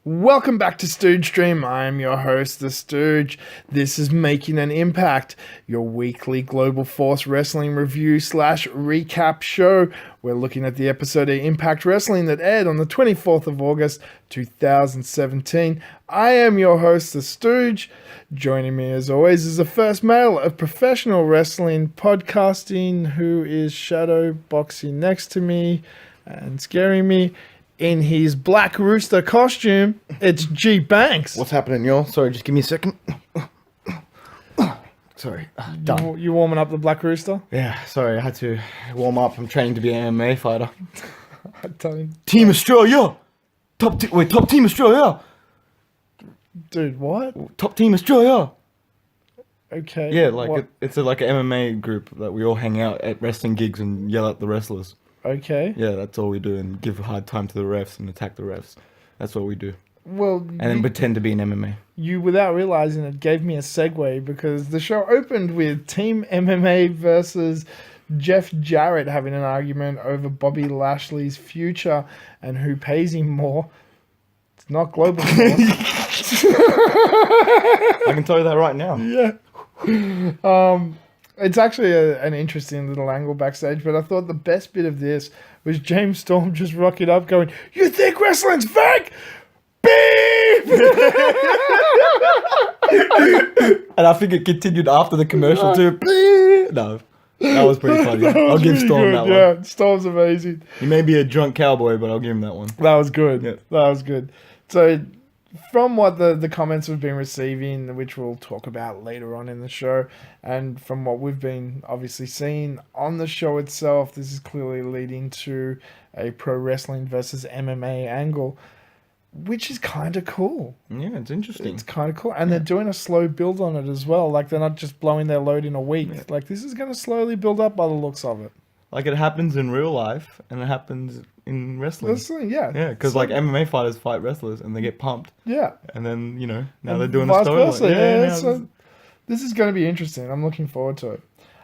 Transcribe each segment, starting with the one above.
Welcome back to Stooge Stream. I am your host, The Stooge. This is Making an Impact, your weekly Global Force Wrestling review / recap show. We're looking at the episode of Impact Wrestling that aired on the 24th of August, 2017. I am your host, The Stooge. Joining me, as always, is the first male of professional wrestling podcasting who is shadow boxing next to me and scaring me. In his Black Rooster costume, it's G-Banks. What's happening, y'all? Sorry, just give me a second. Sorry, done. You warming up the Black Rooster? Yeah, sorry, I had to warm up. I'm training to be an MMA fighter. I don't... Team Australia! Top Team Australia! Dude, what? Top Team Australia! Okay. Yeah, like it's like an MMA group that we all hang out at wrestling gigs and yell at the wrestlers. Okay. Yeah, that's all we do, and give a hard time to the refs and attack the refs. That's what we do. Well, and then pretend to be an MMA. You, without realizing it, gave me a segue because the show opened with Team MMA versus Jeff Jarrett having an argument over Bobby Lashley's future and who pays him more. It's not Global Force. I can tell you that right now. Yeah. It's actually an interesting little angle backstage, but I thought the best bit of this was James Storm just rocking up going, "You think wrestling's fake? Beep!" And I think it continued after the commercial too. No, that was pretty funny. I'll give Storm that one. Yeah, Storm's amazing. He may be a drunk cowboy, but I'll give him that one. That was good. Yeah. That was good. So, from what the comments we've been receiving, which we'll talk about later on in the show, and from what we've been obviously seeing on the show itself, this is clearly leading to a pro wrestling versus MMA angle, which is kind of cool. Yeah, it's interesting. It's kind of cool. And they're doing a slow build on it as well. Like, they're not just blowing their load in a week. Yeah. Like, this is going to slowly build up by the looks of it. Like, it happens in real life, and it happens in wrestling. Wrestling, yeah. Yeah, because like MMA fighters fight wrestlers, and they get pumped. Yeah. And then, now And they're doing a vice story. versa, yeah. So this is going to be interesting. I'm looking forward to it.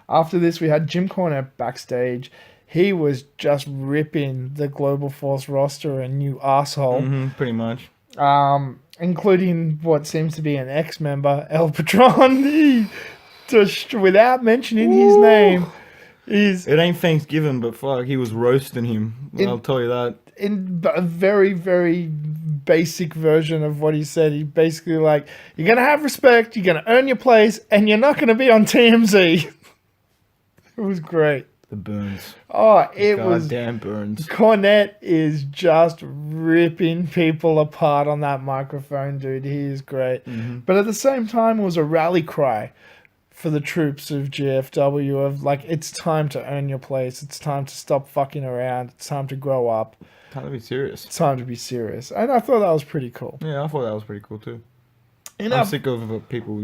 After this, we had Jim Cornette backstage. He was just ripping the Global Force roster a new asshole. Pretty much. Including what seems to be an ex-member, El Patron. He just, without mentioning his name, it ain't Thanksgiving, but fuck, he was roasting him. I'll tell you that. In a very, very basic version of what he said, he basically like, you're going to have respect, you're going to earn your place, and you're not going to be on TMZ. It was great. The burns. Oh, it was... Goddamn burns. Cornette is just ripping people apart on that microphone, dude. He is great. But at the same time, it was a rally cry for the troops of GFW of like, it's time to earn your place. It's time to stop fucking around. It's time to grow up. Time to be serious. It's time to be serious. And I thought that was pretty cool. Yeah, I thought that was pretty cool too. And I'm sick of people,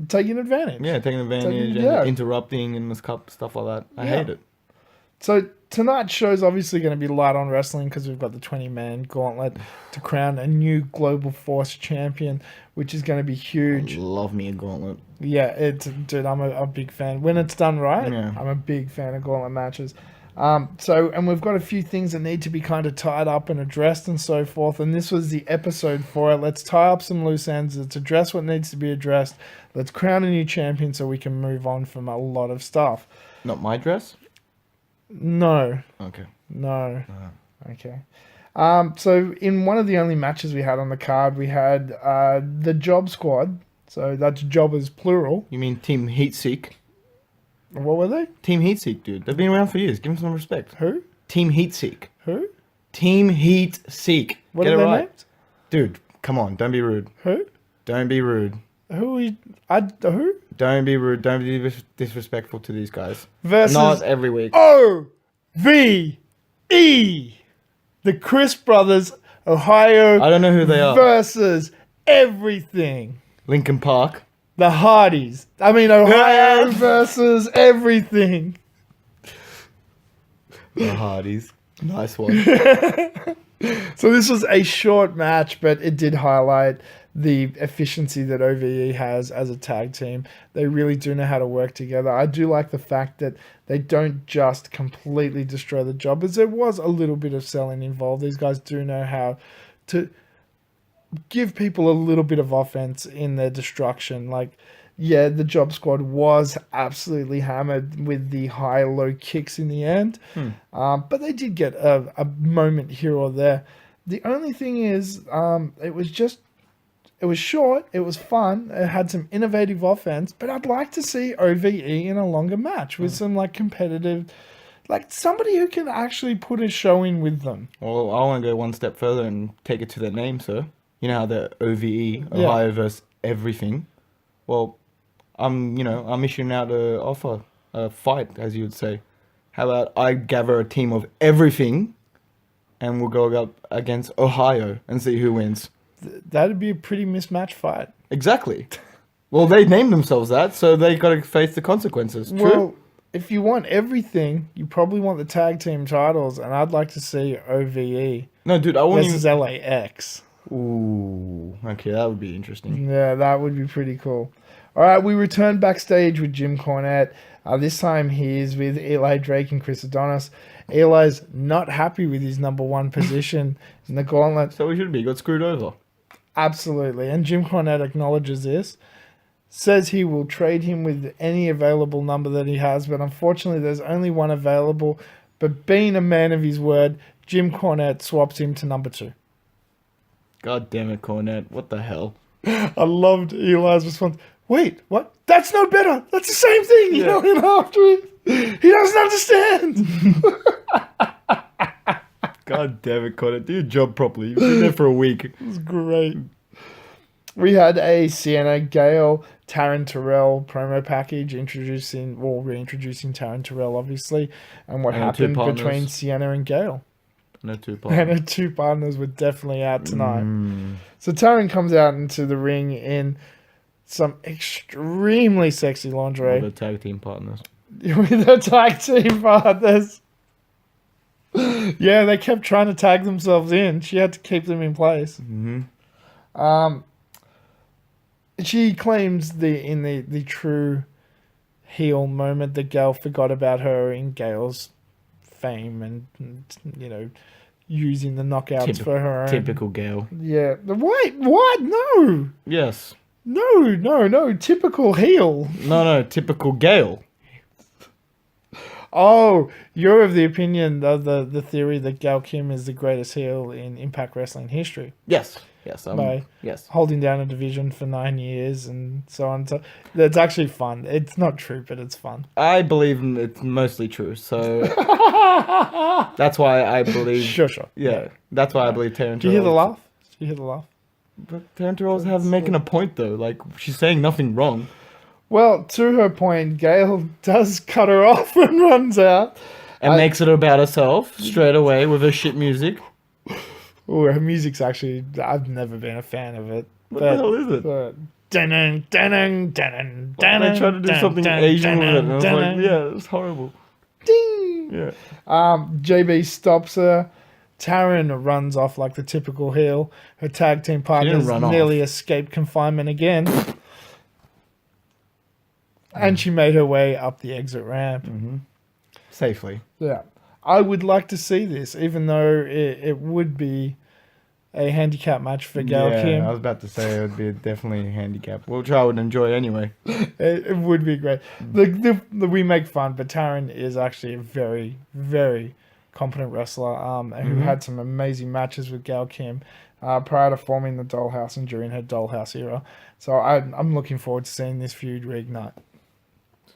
taking advantage. Yeah, taking advantage and interrupting and this stuff like that. I hate it. So tonight's show is obviously going to be light on wrestling because we've got the 20-man gauntlet to crown a new Global Force champion, which is going to be huge. I love me a gauntlet. Yeah, dude, I'm a big fan. When it's done right, Yeah. I'm a big fan of gauntlet matches. And we've got a few things that need to be kind of tied up and addressed and so forth. And this was the episode for it. Let's tie up some loose ends. Let's address what needs to be addressed. Let's crown a new champion so we can move on from a lot of stuff. Not my dress? No. Okay. No. Okay. So in one of the only matches we had on the card, we had the Job Squad. So that's jobbers plural. You mean Team Heatseek? What were they? Team Heatseek, dude. They've been around for years. Give them some respect. Who? Team Heatseek. Who? Team Heatseek. What Get are it their right. names? Dude, come on. Don't be rude. Who? Don't be rude. Who? Don't be rude. Don't be disrespectful to these guys. Versus Not every week. OVE. The Chris Brothers, Ohio. I don't know who they are. Versus everything. Linkin Park. The Hardys. I mean, Ohio versus everything. The Hardys. Nice one. So this was a short match, but it did highlight the efficiency that OVE has as a tag team. They really do know how to work together. I do like the fact that they don't just completely destroy the jobbers. There was a little bit of selling involved. These guys do know how to give people a little bit of offense in their destruction. Like, yeah, the Job Squad was absolutely hammered with the high-low kicks in the end, but they did get a moment here or there. The only thing is, it was short, it was fun, it had some innovative offense, but I'd like to see OVE in a longer match with some like competitive, like somebody who can actually put a show in with them. Well, I want to go one step further and take it to their name, sir. You know how the OVE, Ohio versus everything. Well, I'm issuing out an offer, a fight, as you would say. How about I gather a team of everything, and we'll go up against Ohio and see who wins. That'd be a pretty mismatched fight. Exactly. Well, they named themselves that, so they got to face the consequences. True. Well, if you want everything, you probably want the tag team titles, and I'd like to see OVE. No, dude, I want versus LAX. Ooh, okay, that would be interesting. Yeah, that would be pretty cool. All right, we return backstage with Jim Cornette. This time he is with Eli Drake and Chris Adonis. Eli's not happy with his number one position in the gauntlet. So he should be. He got screwed over. Absolutely. And Jim Cornette acknowledges this. Says he will trade him with any available number that he has, but unfortunately there's only one available. But being a man of his word, Jim Cornette swaps him to number 2. God damn it, Cornette. What the hell? I loved Eli's response. Wait, what? That's no better. That's the same thing. You know, and after he doesn't understand. God damn it, Cornette. Do your job properly. You've been there for a week. It was great. We had a Sienna Gale, Taryn Terrell promo package reintroducing Taryn Terrell, obviously, and what happened between Sienna and Gale. No two partners. And her 2 partners were definitely out tonight. So Taryn comes out into the ring in some extremely sexy lingerie. With the tag team partners. With the tag team partners. Yeah, they kept trying to tag themselves in. She had to keep them in place. She claims the true heel moment that Gail forgot about her in Gail's fame and using the knockouts for her own. Typical Gail. Yeah. Wait, what? No. Yes. No. Typical heel. No, typical Gail. Oh, you're of the opinion of the theory that Gail Kim is the greatest heel in Impact Wrestling history. Yes. By yes. holding down a division for 9 years and so on. So that's actually fun. It's not true, but it's fun. I believe it's mostly true. So that's why I believe. Sure. Yeah. That's why I believe Taryn Terrell. Did you hear the laugh? Did you hear the laugh? But Taryn Terrell's making a point though. Like she's saying nothing wrong. Well, to her point, Gail does cut her off and runs out. And makes it about herself straight away with her shit music. Oh, her music's actually... I've never been a fan of it. What the hell is it? They tried to do something Asian with it. And I was like, yeah, it's horrible. Ding! Yeah. JB stops her. Taryn runs off like the typical heel. Her tag team partners nearly escaped confinement again. And she made her way up the exit ramp. Safely. Yeah. I would like to see this, even though it would be a handicap match for Gail Kim. I was about to say it would be definitely a handicap, which I would enjoy anyway. It would be great. We make fun, but Taryn is actually a very, very competent wrestler who had some amazing matches with Gail Kim prior to forming the Dollhouse and during her Dollhouse era. So I'm looking forward to seeing this feud reignite.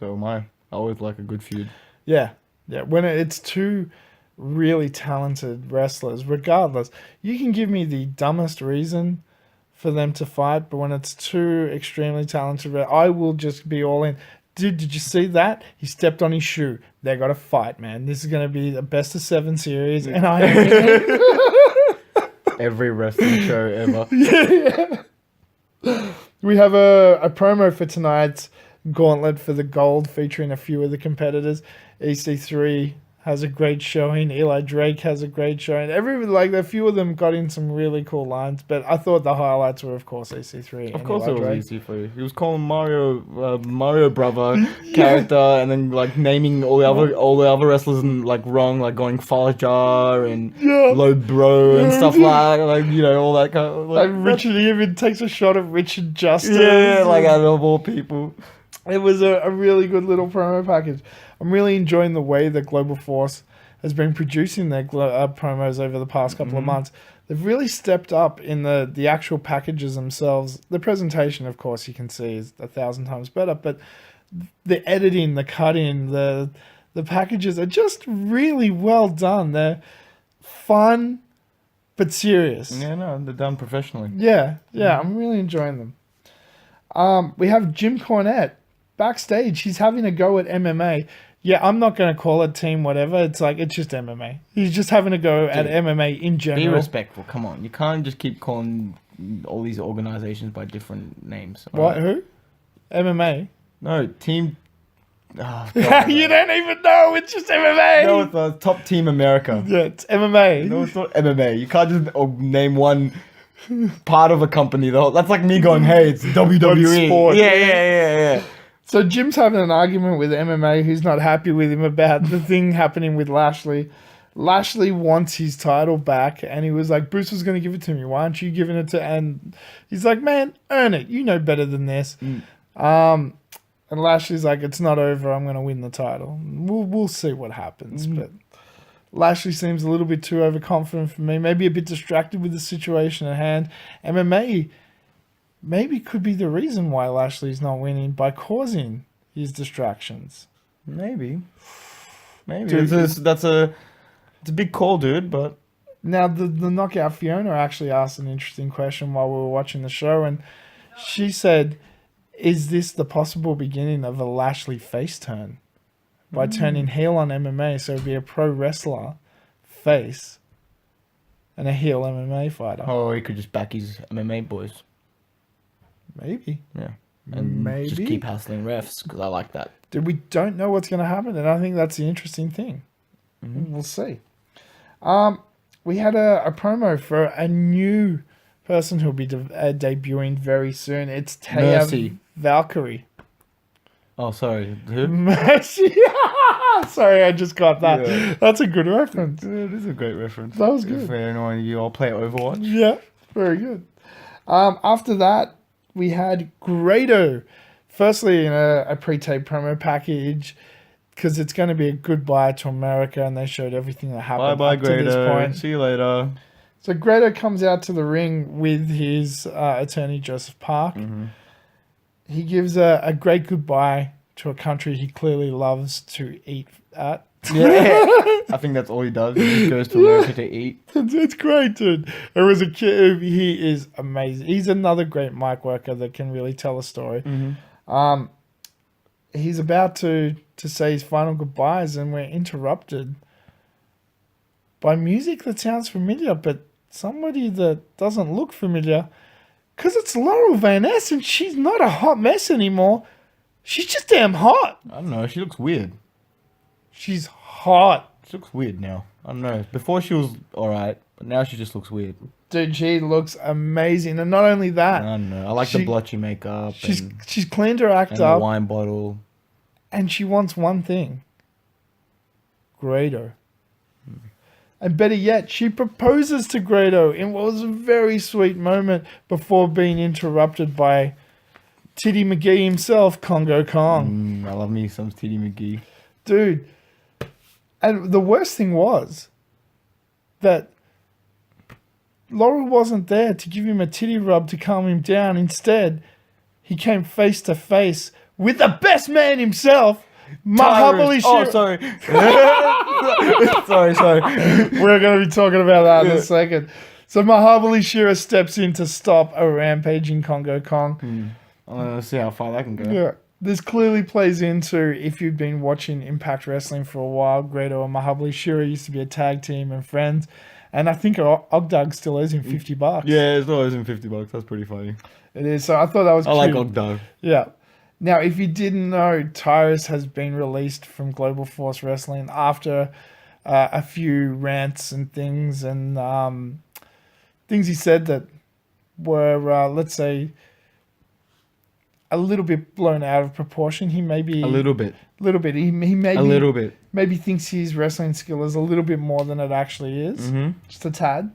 So am I. I always like a good feud. Yeah. When it's 2 really talented wrestlers, regardless, you can give me the dumbest reason for them to fight, but when it's 2 extremely talented, I will just be all in. Dude, did you see that? He stepped on his shoe. They got to fight, man. This is going to be the best of 7 series, and I every wrestling show ever. Yeah. We have a promo for tonight's Gauntlet for the Gold featuring a few of the competitors. EC3 has a great showing. Eli Drake has a great showing. A few of them got in some really cool lines, but I thought the highlights were, of course, EC3 Of and course, Eli it was Drake. easy for you. He was calling Mario brother character, and then like naming all the other wrestlers and like wrong, like going Falajar and Low Bro and stuff like all that kind of like. And Richard even takes a shot at Richard Justice. Yeah, like out of all people. It was a really good little promo package. I'm really enjoying the way that Global Force has been producing their promos over the past couple of months. They've really stepped up in the actual packages themselves. The presentation, of course, you can see is 1,000 times better, but the editing, the cutting, the packages are just really well done. They're fun, but serious. Yeah, no, they're done professionally. Yeah, I'm really enjoying them. We have Jim Cornette backstage. He's having a go at MMA. Yeah, I'm not going to call it team whatever. It's just MMA. He's just having a go at MMA in general. Be respectful. Come on. You can't just keep calling all these organizations by different names. What? Who? MMA? No, team... Oh, you don't even know. It's just MMA. No, it's Top Team America. Yeah, it's MMA. No, it's not MMA. You can't just name one part of a company, though. That's like me going, hey, it's WWE. Sport. Yeah. So Jim's having an argument with MMA, who's not happy with him about the thing happening with Lashley. Lashley wants his title back, and he was like, Bruce was going to give it to me. Why aren't you giving it to... And he's like, man, earn it. You know better than this. And Lashley's like, it's not over. I'm going to win the title. We'll see what happens. But Lashley seems a little bit too overconfident for me. Maybe a bit distracted with the situation at hand. MMA... maybe could be the reason why Lashley's not winning by causing his distractions. Maybe. Dude, It's a big call, dude, but... Now, the Knockout Fiona actually asked an interesting question while we were watching the show, and she said, is this the possible beginning of a Lashley face turn? By turning heel on MMA, so it'd be a pro wrestler face and a heel MMA fighter. Oh, he could just back his MMA boys. Maybe. Yeah. And Maybe. just keep hassling refs, because I like that. Dude, we don't know what's going to happen, and I think that's the interesting thing. We'll see. We had a promo for a new person who'll be debuting very soon. It's Taya Mercy. Valkyrie. Oh, sorry. Who? Mercy. Sorry, I just got that. Yeah. That's a good reference. It is a great reference. That was good. If anyone of you all play Overwatch. Yeah, very good. After that, we had Grado. Firstly, in a pre-tape promo package, because it's going to be a goodbye to America, and they showed everything that happened Bye, up to this Grado. point. See you later. So Grado comes out to the ring with his attorney, Joseph Park. He gives a great goodbye to a country he clearly loves to eat at. Yeah. I think that's all he does. He just goes to America to eat. It's great, dude. It was a kid. He is amazing. He's another great mic worker that can really tell a story. He's about to say his final goodbyes, and we're interrupted by music that sounds familiar, but somebody that doesn't look familiar, because it's Laurel Van Ness, and she's not a hot mess anymore. She's just damn hot. I don't know. She looks weird. She's hot. She looks weird now. I don't know. Before she was alright, but now she just looks weird. Dude, she looks amazing. And not only that, I don't know. I like the blotchy makeup. She's cleaned her act and up. the wine bottle. And she wants one thing. Grado. And better yet, she proposes to Grado in what was a very sweet moment before being interrupted by Titty McGee himself, Congo Kong. I love me some Titty McGee. Dude. And the worst thing was that Laurel wasn't there to give him a titty rub to calm him down. Instead, he came face to face with the best man himself, Mahabali Shira. Oh, sorry. sorry. We're going to be talking about that in a second. So Mahabali Shira steps in to stop a rampaging Congo Kong. Let's see how far that can go. Yeah. This clearly plays into, if you've been watching Impact Wrestling for a while, Grado and Mahabali Shira used to be a tag team and friends. And I think Ogdug still owes him $50. Yeah, it's always in $50. That's pretty funny. It is. So I thought that was cute. I like Ogdug. Yeah. Now, if you didn't know, Tyrus has been released from Global Force Wrestling after a few rants and things and things he said that were, let's say, a little bit blown out of proportion. He maybe A little bit. He maybe A little bit. maybe thinks his wrestling skill is a little bit more than it actually is, just a tad.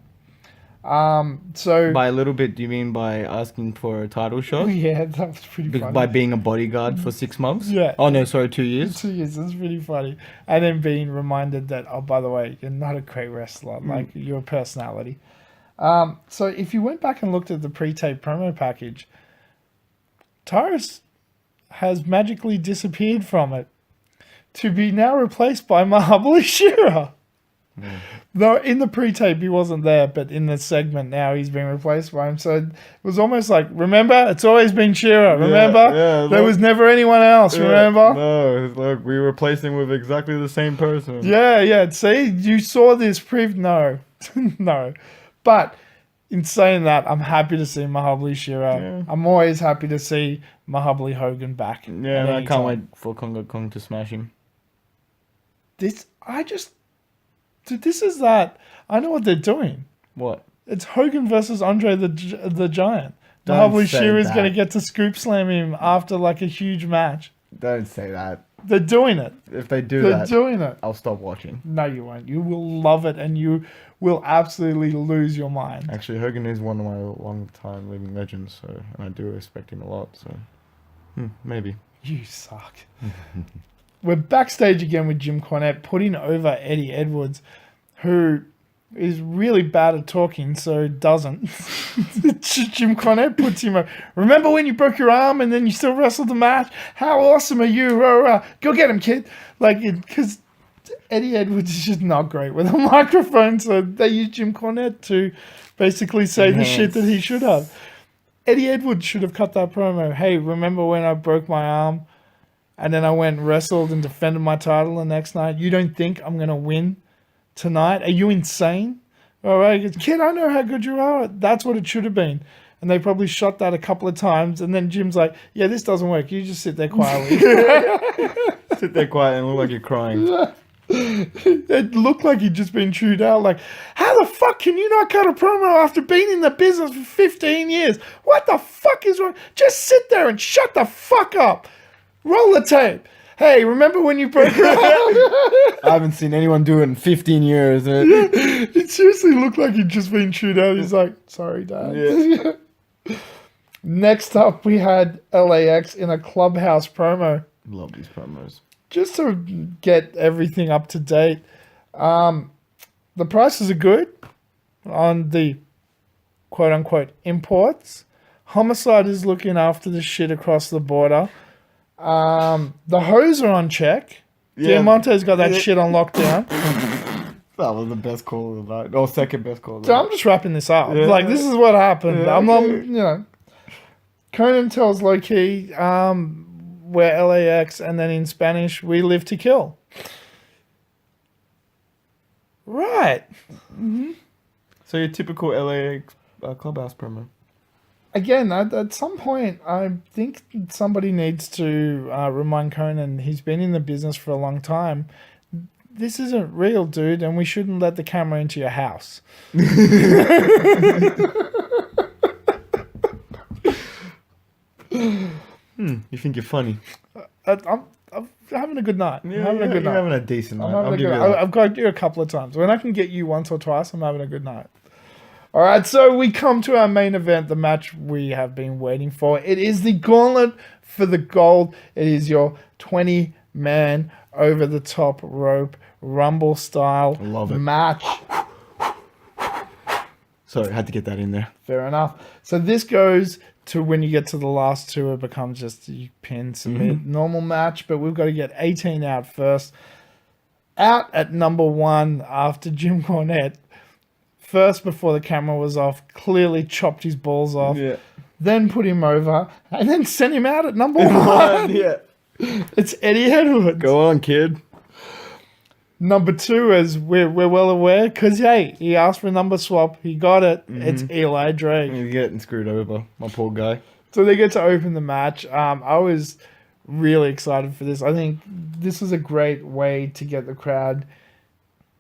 So By a little bit, do you mean by asking for a title shot? yeah, that was pretty funny. By being a bodyguard for 6 months? Yeah. Oh no, sorry, 2 years. 2 years, that's pretty funny. And then being reminded that, oh, by the way, you're not a great wrestler, like you're a personality. So if you went back and looked at the pre-tape promo package, Tyrus has magically disappeared from it to be now replaced by Mahabali Shira. Though in the pre-tape he wasn't there, but in the segment now he's been replaced by him. So it was almost like, remember, it's always been Shira. Remember, there was never anyone else. Remember? No, look, we replaced him with exactly the same person. Yeah. See, you saw this no, no. But in saying that, I'm happy to see Mahabali Shira. Yeah. I'm always happy to see Mahabali Hogan back. Yeah, and I can't wait for Congo Kong to smash him. This is that. I know what they're doing. What? It's Hogan versus Andre the Giant. Don't Mahabali say Shira is that. going to get to scoop slam him after like a huge match. Don't say that. They're doing it. If they do They're that, doing it. I'll stop watching. No, you won't. You will love it, and you will absolutely lose your mind. Actually, Hogan is one of my long-time living legends, so and I do respect him a lot. So, maybe. You suck. We're backstage again with Jim Cornette putting over Eddie Edwards, who is really bad at talking, so doesn't. Jim Cornette puts him over. Remember when you broke your arm and then you still wrestled the match? How awesome are you? Go get him, kid. Because Eddie Edwards is just not great with a microphone, so they use Jim Cornette to basically say the shit that he should have. Eddie Edwards should have cut that promo. Hey, remember when I broke my arm and then I went and wrestled and defended my title the next night? You don't think I'm going to win tonight? Are you insane? All right, kid, I know how good you are. That's what it should have been. And they probably shot that a couple of times. And then Jim's like, yeah, this doesn't work. You just sit there quietly. Sit there quiet and look like you're crying. It looked like he'd just been chewed out. Like, how the fuck can you not cut a promo after being in the business for 15 years? What the fuck is wrong? Just sit there and shut the fuck up. Roll the tape. Hey, remember when you broke your arm? I haven't seen anyone do it in 15 years. It seriously looked like he'd just been chewed out. He's like, sorry, Dad. Yeah. Next up, we had LAX in a Clubhouse promo. Love these promos. Just to get everything up to date. The prices are good on the quote-unquote imports. Homicide is looking after the shit across the border. The hoes are on check. Yeah. Diamante's got that shit on lockdown. That was the best call of the night. Or second best call of the So night. I'm just wrapping this up. Yeah. Like, this is what happened. Yeah, I'm not, okay. Conan tells Low-Key, we're LAX, and then in Spanish, we live to kill. Right. So your typical LA Clubhouse promo. Again, at some point, I think somebody needs to remind Conan he's been in the business for a long time. This isn't real, dude, and we shouldn't let the camera into your house. You think you're funny? I'm having a good night. I'm having a good night. You're having a decent night. I've got you a couple of times. When I can get you once or twice, I'm having a good night. All right, so we come to our main event, the match we have been waiting for. It is the Gauntlet for the Gold. It is your 20-man over-the-top rope Rumble style Love it. match. Sorry, I had to get that in there. Fair enough. So this goes to when you get to the last two, it becomes just you pin, submit, normal match. But we've got to get 18 out first. Out at number one after Jim Cornette, first before the camera was off, clearly chopped his balls off. Yeah. Then put him over, and then sent him out at number one. Yeah. It's Eddie Edwards. Go on, kid. Number two, as we're well aware, because, hey, he asked for a number swap. He got it. It's Eli Drake. He's getting screwed over. My poor guy. So they get to open the match. I was really excited for this. I think this is a great way to get the crowd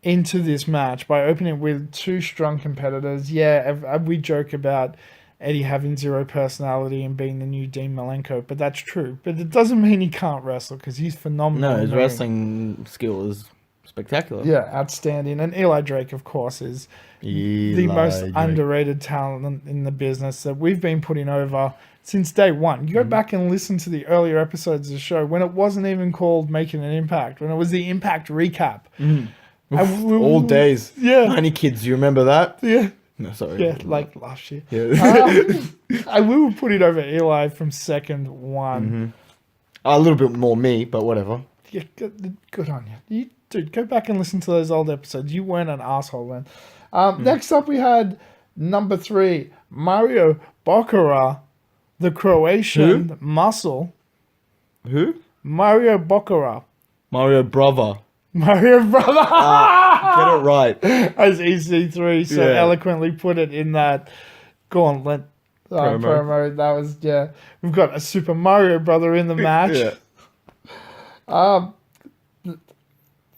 into this match by opening with two strong competitors. Yeah, we joke about Eddie having zero personality and being the new Dean Malenko, but that's true. But it doesn't mean he can't wrestle because he's phenomenal. No, his wrestling skill is spectacular. Yeah, outstanding. And Eli Drake, of course, is the most underrated talent in the business that we've been putting over since day one. You go back and listen to the earlier episodes of the show when it wasn't even called Making an Impact, when it was the Impact Recap. All days. Yeah. 90 Kids, you remember that? Yeah. No, sorry. Yeah, like last year. Yeah. I will put it over Eli from second one. A little bit more me, but whatever. Yeah, good on you. Dude, go back and listen to those old episodes. You weren't an asshole then. Next up, we had number 3, Mario Boccara, the Croatian Muscle. Who? Mario Boccara. Mario Brother. Mario Brother. Get it right. As EC3 so eloquently put it in that gauntlet promo. That was, we've got a Super Mario Brother in the match.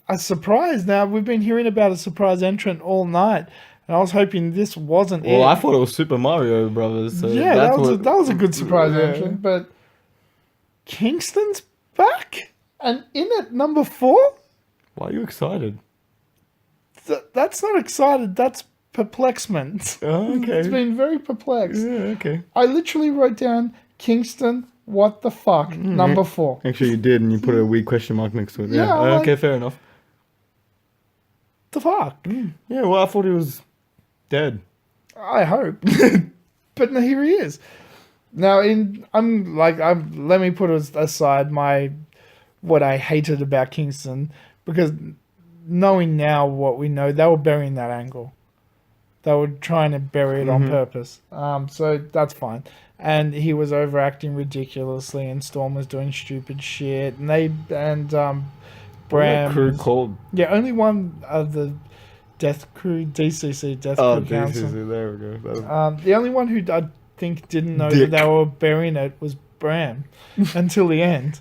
A surprise. Now, we've been hearing about a surprise entrant all night, and I was hoping this wasn't it. Well, I thought it was Super Mario Brothers. So yeah, that was a good surprise entrant, but Kingston's back? And in at number 4? Why are you excited? That's not excited, that's perplexment. Oh, okay. It's been very perplexed. Yeah, okay. I literally wrote down Kingston, what the fuck, number 4. Actually, you did, and you put a weird question mark next to it. Yeah, okay, fair enough. The fuck? Yeah, well, I thought he was dead. I hope. But no, here he is. Now, let me put aside what I hated about Kingston, because knowing now what we know, they were burying that angle. They were trying to bury it on purpose. So that's fine. And he was overacting ridiculously, and Storm was doing stupid shit, and Bram. Crew called. Yeah, only one of the Death Crew, DCC Death Crew Council. DCC, there we go. The only one who I think didn't know that they were burying it was Bram until the end.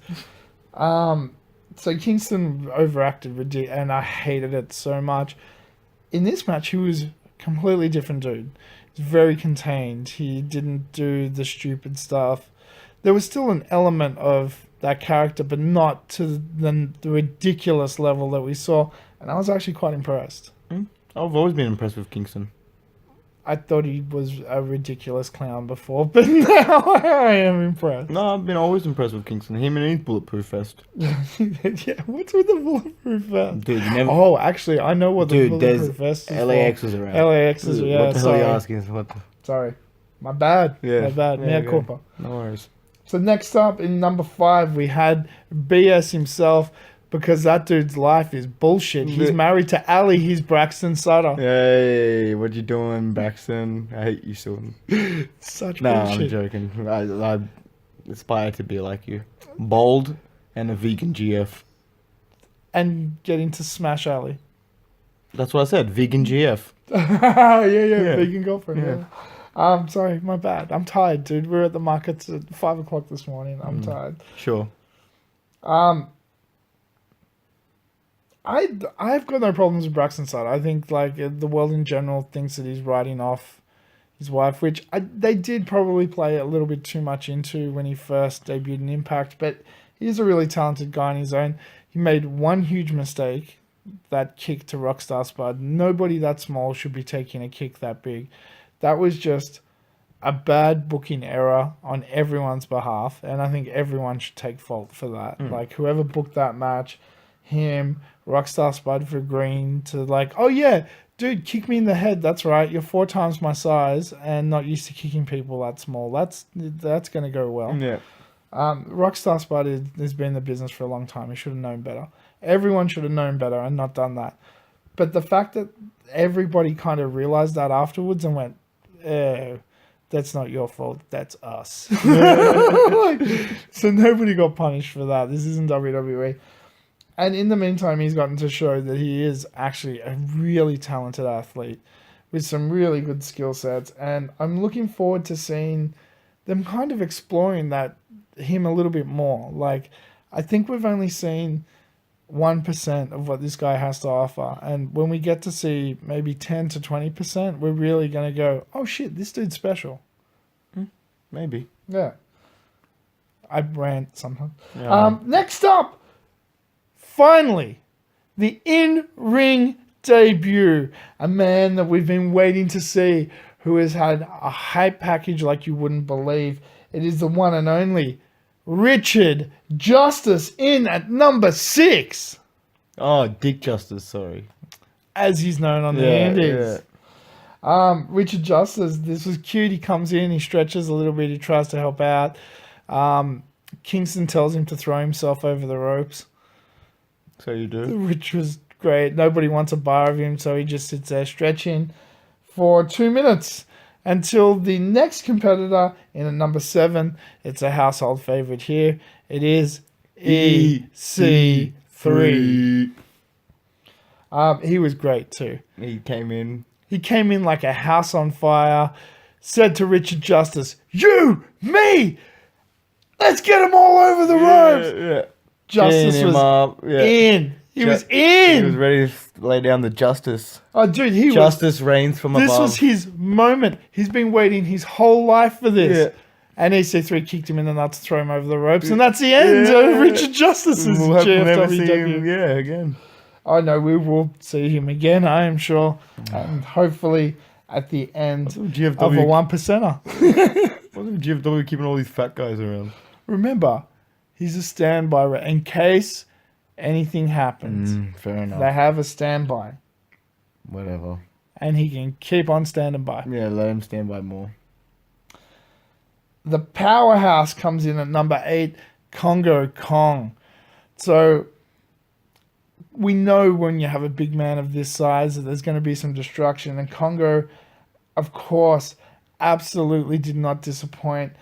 So Kingston overacted, and I hated it so much. In this match, he was a completely different dude. He's very contained. He didn't do the stupid stuff. There was still an element of that character, but not to the ridiculous level that we saw. And I was actually quite impressed. I've always been impressed with Kingston. I thought he was a ridiculous clown before, but now I am impressed. No, I've been always impressed with Kingston. Him and his Bulletproof Vest. Yeah, what's with the Bulletproof Vest? Dude, you never... Oh, actually, I know what the Bulletproof Vest is LAX for. was around. LAX is, yeah, what the hell are you asking? Sorry. My bad. Yeah. My bad. Mea culpa. No worries. So next up, in number 5, we had BS himself, because that dude's life is bullshit. He's married to Ali. He's Braxton Sutter. Hey, what you doing, Braxton? I hate you soon. Such bullshit. No, I'm joking. I aspire to be like you. Bold and a vegan GF. And getting to smash Ali. That's what I said. Vegan GF. yeah, vegan girlfriend. Yeah. Sorry, my bad. I'm tired, dude. We were at the markets at 5 o'clock this morning. I'm tired. Sure. I've got no problems with Braxton Sutter. I think the world in general thinks that he's writing off his wife, which they did probably play a little bit too much into when he first debuted in Impact. But he's a really talented guy on his own. He made one huge mistake, that kick to Rockstar Spud. Nobody that small should be taking a kick that big. That was just a bad booking error on everyone's behalf, and I think everyone should take fault for that. Like, whoever booked that match, him, Rockstar Spud for Green, to oh yeah, dude, kick me in the head. That's right. You're 4 times my size and not used to kicking people that small. That's going to go well. Yeah. Rockstar Spud has been in the business for a long time. He should have known better. Everyone should have known better and not done that. But the fact that everybody kind of realized that afterwards and went, that's not your fault, that's us. So nobody got punished for that. This isn't WWE. And in the meantime, he's gotten to show that he is actually a really talented athlete with some really good skill sets. And I'm looking forward to seeing them kind of exploring that him a little bit more. Like, I think we've only seen 1% of what this guy has to offer. And when we get to see maybe 10 to 20%, we're really going to go, oh shit, this dude's special. Maybe. Yeah. I rant sometimes. Yeah. Next up, finally, the in-ring debut. A man that we've been waiting to see, who has had a hype package like you wouldn't believe. It is the one and only Richard Justice in at number 6. Oh, Dick Justice, sorry. As he's known on the Indies. Richard Justice, this was cute. He comes in, he stretches a little bit, he tries to help out. Kingston tells him to throw himself over the ropes. So you do? Which was great. Nobody wants a bar of him, so he just sits there stretching for 2 minutes until the next competitor in at number 7. It's a household favorite here. It is EC3. He was great too. He came in. He came in like a house on fire, said to Richard Justice, "You, me, let's get him all over the ropes." Yeah. Justice was in. He was in. He was ready to lay down the justice. Oh, dude, he Justice reigns from above. This was his moment. He's been waiting his whole life for this. Yeah. And EC3 kicked him in the nuts to throw him over the ropes. And that's the end of Richard Justice's We'll never see GFW. him, again. Oh, no, we will see him again, I am sure. And hopefully at the end of a GFW 1%er. Wasn't GFW keeping all these fat guys around? Remember, he's a standby. In case anything happens, Fair enough. they have a standby. Whatever. And he can keep on standing by. Yeah, let him stand by more. The powerhouse comes in at number 8, Congo Kong. So we know when you have a big man of this size that there's going to be some destruction. And Congo, of course, absolutely did not disappoint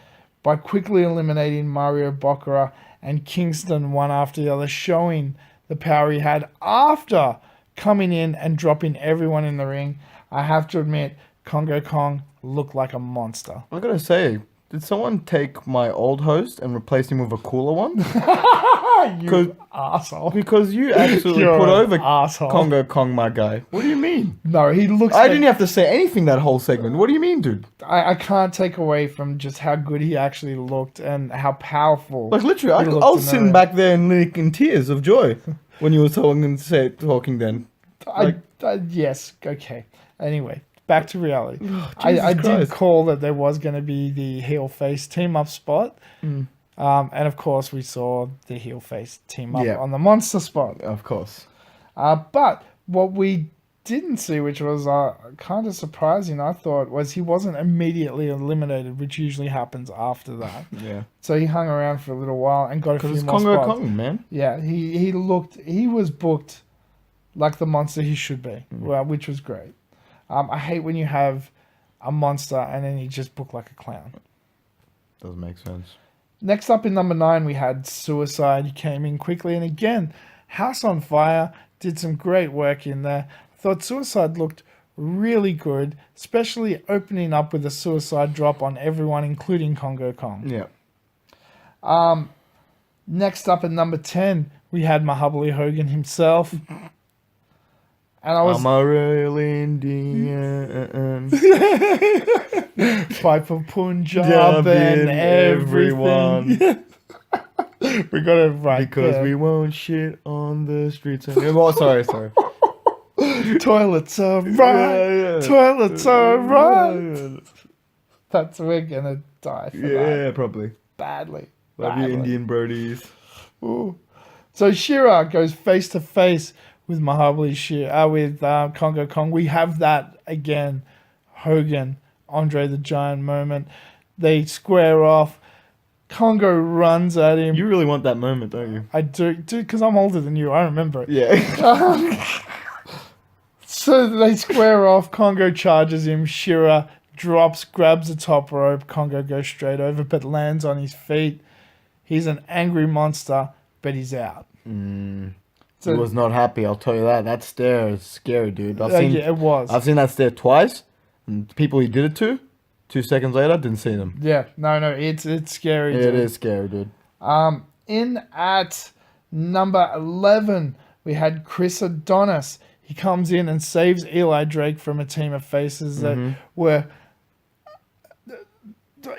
by quickly eliminating Mario Bokara and Kingston one after the other, showing the power he had after coming in and dropping everyone in the ring. I have to admit, Congo Kong looked like a monster. I gotta say, did someone take my old host and replace him with a cooler one? You asshole. Because you absolutely You're put an over asshole. Congo Kong, my guy. What do you mean? No, he looks I like... didn't have to say anything that whole segment. What do you mean, dude? I can't take away from just how good he actually looked and how powerful. Like, literally, he I looked was in the sitting ring. back there and like, in tears of joy when you were talking then. Yes, okay. Anyway, back to reality. Jesus I did Christ. call that there was going to be the heel-face team-up spot. And, of course, we saw the heel-face team-up Yeah. on the monster spot. Of course. But what we didn't see, which was kind of surprising, I thought, was he wasn't immediately eliminated, which usually happens after that. Yeah. So he hung around for a little while and got a few Because more it's Congo spots. Kong, man. Yeah, he was booked like the monster he should be, well, which was great. I hate when you have a monster and then you just book like a clown. Doesn't make sense. Next up in number 9, we had Suicide. He came in quickly, and again, House on Fire did some great work in there. I thought Suicide looked really good, especially opening up with a suicide drop on everyone, including Congo Kong. Yeah. Next up at number 10, we had Mahabali Hogan himself. And I was I'm a real Indian. Pipe of Punjab and everyone. We got it right Because there. we won't shit on the streets. Oh, sorry. Toilets are right. Yeah. Toilets are right. We're gonna die for that Yeah, probably. badly. Love you, Indian Brodies. Ooh. So Shira goes face to face with with Congo Kong. We have that again. Hogan, Andre the Giant moment. They square off. Congo runs at him. You really want that moment, don't you? I do, because I'm older than you. I remember it. Yeah. So they square off. Congo charges him. Shira drops, grabs the top rope. Congo goes straight over, but lands on his feet. He's an angry monster, but he's out. He was not happy, I'll tell you that. That stare is scary, dude. Yeah, it was. I've seen that stare twice. And the people he did it to, 2 seconds later, didn't see them. Yeah, no, it's scary. It Dude. is scary, dude. In at number 11, we had Chris Adonis. He comes in and saves Eli Drake from a team of faces that were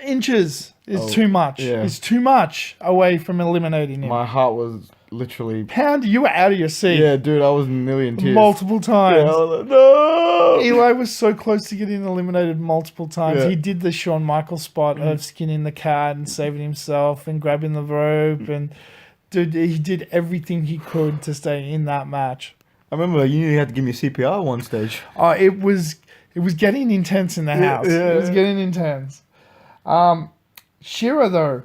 inches is too much. Yeah. It's too much away from eliminating him. My heart was literally... Pound, you were out of your seat. Yeah, dude, I was in a million tears. Multiple times. Yeah, I was like, no! Eli was so close to getting eliminated multiple times. Yeah. He did the Shawn Michaels spot of skinning the cat and saving himself and grabbing the rope. And, dude, he did everything he could to stay in that match. I remember you nearly had to give me CPR at one stage. Oh, it was getting intense in the house. Yeah. It was getting intense. Shira, though,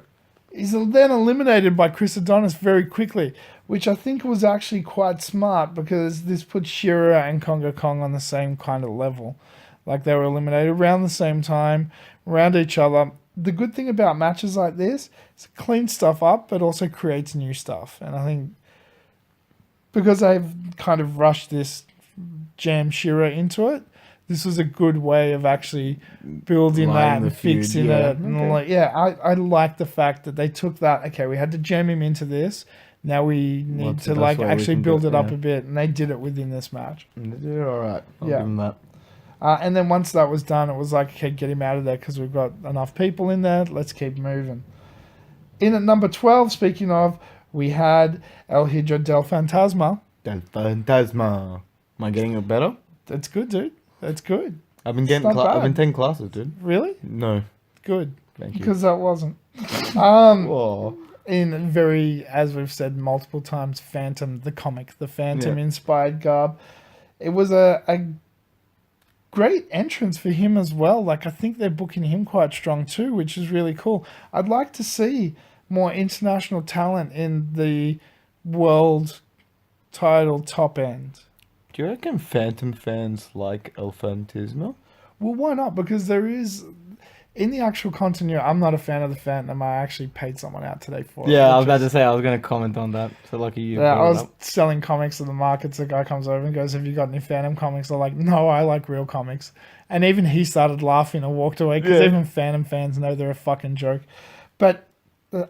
is then eliminated by Chris Adonis very quickly, which I think was actually quite smart because this puts Shira and Conga Kong on the same kind of level. Like they were eliminated around the same time, around each other. The good thing about matches like this is it cleans stuff up, but also creates new stuff. And I think because they've kind of rushed this jam Shira into it, this was a good way of actually building that and fixing it. And I like the fact that they took that, okay, we had to jam him into this. Now we need to like actually build it up a bit. And they did it within this match. They did it all right. I'll give them that. And then once that was done, it was like, okay, get him out of there because we've got enough people in there. Let's keep moving. In at number 12, speaking of, we had El Hidro del Fantasma. Del Fantasma. Am I getting it better? That's good, dude. That's good. I've been getting. I've been taking classes, dude. Really? No. Good. Thank you. Because that wasn't. Whoa. In very, as we've said multiple times, Phantom, the comic, the Phantom inspired garb. It was a great entrance for him as well. Like, I think they're booking him quite strong too, which is really cool. I'd like to see more international talent in the world title top end. Do you reckon Phantom fans like El Phantasma? Well, why not? Because there is, in the actual continuity, I'm not a fan of the Phantom. I actually paid someone out today for it. Yeah, I was about to say, I was going to comment on that. So lucky you. Yeah, I was selling comics to the markets. The guy comes over and goes, have you got any Phantom comics? I'm like, no, I like real comics. And even he started laughing and walked away because even Phantom fans know they're a fucking joke. But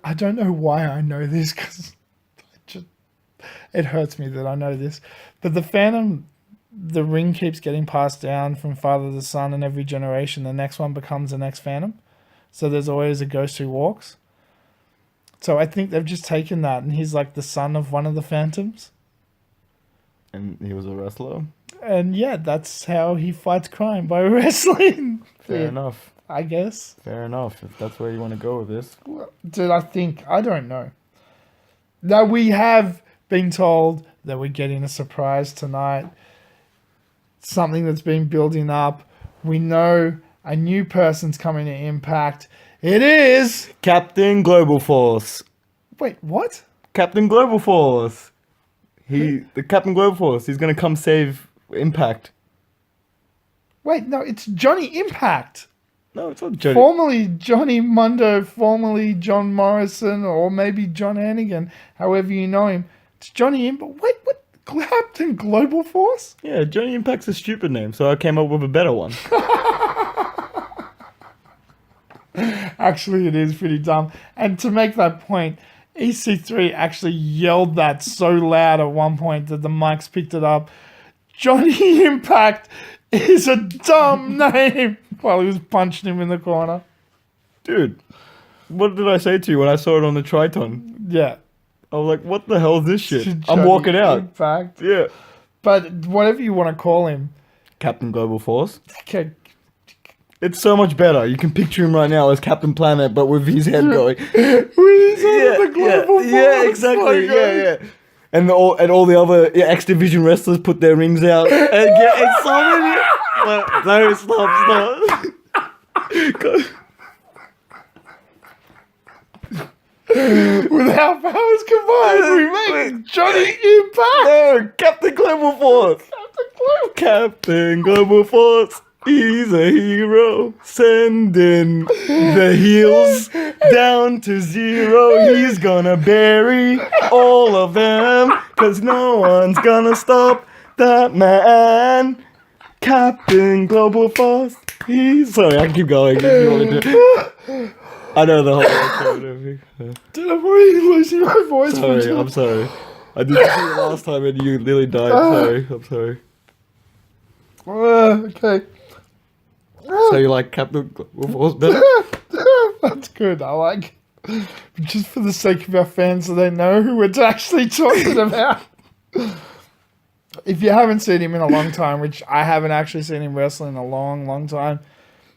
I don't know why I know this because it hurts me that I know this. But the Phantom, the ring keeps getting passed down from father to son in every generation. The next one becomes the next Phantom. So there's always a ghost who walks. So I think they've just taken that and he's like the son of one of the Phantoms. And he was a wrestler? And yeah, that's how he fights crime, by wrestling. Fair enough. I guess. Fair enough, if that's where you want to go with this. Dude, I don't know. Now we have been told that we're getting a surprise tonight. Something that's been building up. We know a new person's coming to Impact. It is Captain Global Force. Wait, what? Captain Global Force. The Captain Global Force. He's gonna come save Impact. Wait, no, it's Johnny Impact. No, it's not Johnny. Formerly Johnny Mundo, formerly John Morrison, or maybe John Hannigan, however you know him. It's Johnny Impact. Wait, what? Captain Global Force? Yeah, Johnny Impact's a stupid name, so I came up with a better one. Actually, it is pretty dumb. And to make that point, EC3 actually yelled that so loud at one point that the mics picked it up. Johnny Impact is a dumb name while he was punching him in the corner. Dude, what did I say to you when I saw it on the Triton? Yeah. I was like, what the hell is this shit? I'm walking out. Impact. Yeah. But whatever you want to call him. Captain Global Force. Okay. It's so much better. You can picture him right now as Captain Planet, but with his head going. With his head the Global Force. Yeah, exactly. Yeah. And all the other X Division wrestlers put their rings out and get excited. No, stop. With our powers combined, we make Johnny Impact. No, Captain Global Force. Captain Global Force. He's a hero, sending the heels down to zero. He's gonna bury all of them, 'cause no one's gonna stop that man. Captain Global Force. Sorry, I can keep going. If you want me to. I know the whole thing. Dude, I'm already losing my voice. Sorry, I'm sorry. I did this to you last time and you nearly died. Sorry, I'm sorry. Okay. So you like Captain Force better? That's good. I like it. Just for the sake of our fans, so they know who we're actually talking about. If you haven't seen him in a long time, which I haven't actually seen him wrestle in a long, long time.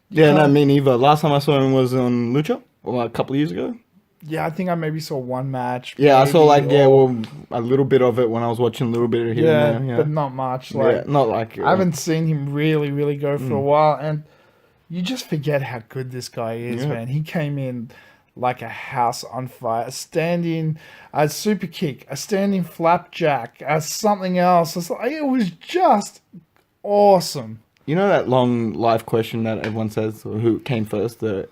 Yeah, no, me neither. Last time I saw him was on Lucha, or a couple of years ago. Yeah, I think I maybe saw one match. Yeah, I saw maybe, a little bit of it when I was watching a little bit of here yeah, and there. Yeah, but not much. Like, yeah, not like I haven't seen him really go for a while, and you just forget how good this guy is, man. He came in like a house on fire, a super kick, a standing flapjack, something else. It was just awesome. You know that long life question that everyone says, who came first, the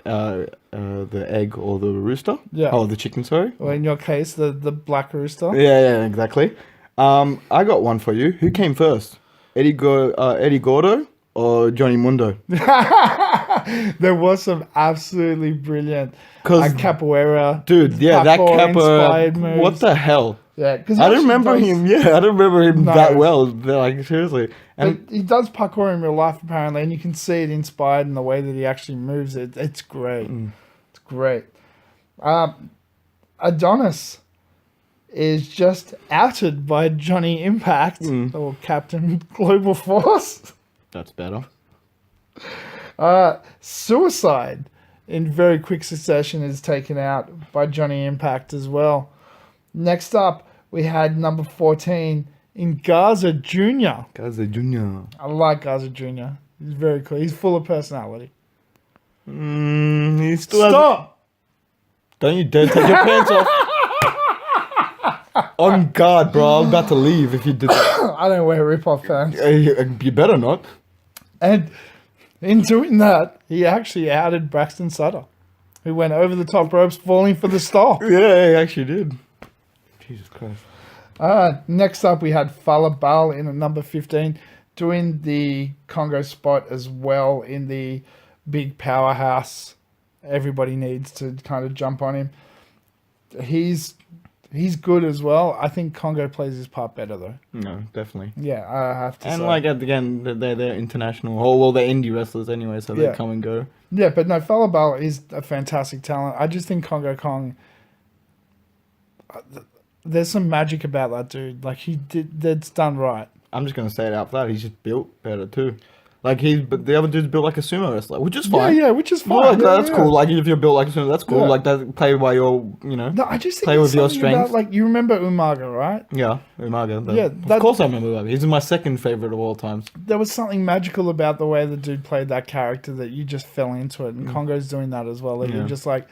egg or the rooster? Yeah. Oh, the chicken, sorry. Or in your case, the black rooster. Yeah, exactly. I got one for you. Who came first? Eddie Gordo or Johnny Mundo? There was some absolutely brilliant capoeira. Dude, yeah, that inspired moves. What the hell? Yeah, because I don't remember him. Yeah, I don't remember him that well. Like, seriously. And he does parkour in real life, apparently, and you can see it inspired in the way that he actually moves it. It's great. It's great. Adonis is just outed by Johnny Impact, or Captain Global Force. That's better. Suicide, in very quick succession, is taken out by Johnny Impact as well. Next up, we had number 14 in Garza Jr. Garza Jr. I like Garza Jr. He's very cool. He's full of personality. He still Stop! Don't you dare take your pants off. On guard, bro. I'm about to leave if you did that. I don't wear rip-off pants. You better not. And in doing that, he actually outed Braxton Sutter, who went over the top ropes falling for the stop. Yeah, he actually did. Jesus Christ. Next up, we had Fala Bal in at number 15, doing the Congo spot as well in the big powerhouse. Everybody needs to kind of jump on him. He's good as well. I think Congo plays his part better, though. No, definitely. Yeah, I have to say. And like, again, they're international. Oh, well, they're indie wrestlers anyway, so they come and go. Yeah, but no, Fala Bal is a fantastic talent. I just think Congo Kong... There's some magic about that dude. Like, that's done right. I'm just going to say it out loud. He's just built better, too. Like, but the other dude's built like a sumo wrestler, which is fine. Yeah, which is fine. Well, like, that's cool. Like, if you're built like a sumo, that's cool. Like, that play by your, No, I just think play with your strength. Like, you remember Umaga, right? Yeah, Umaga. Yeah, of course I remember Umaga. He's my second favorite of all times. There was something magical about the way the dude played that character that you just fell into it. And Congo's doing that as well. Like, you're just like,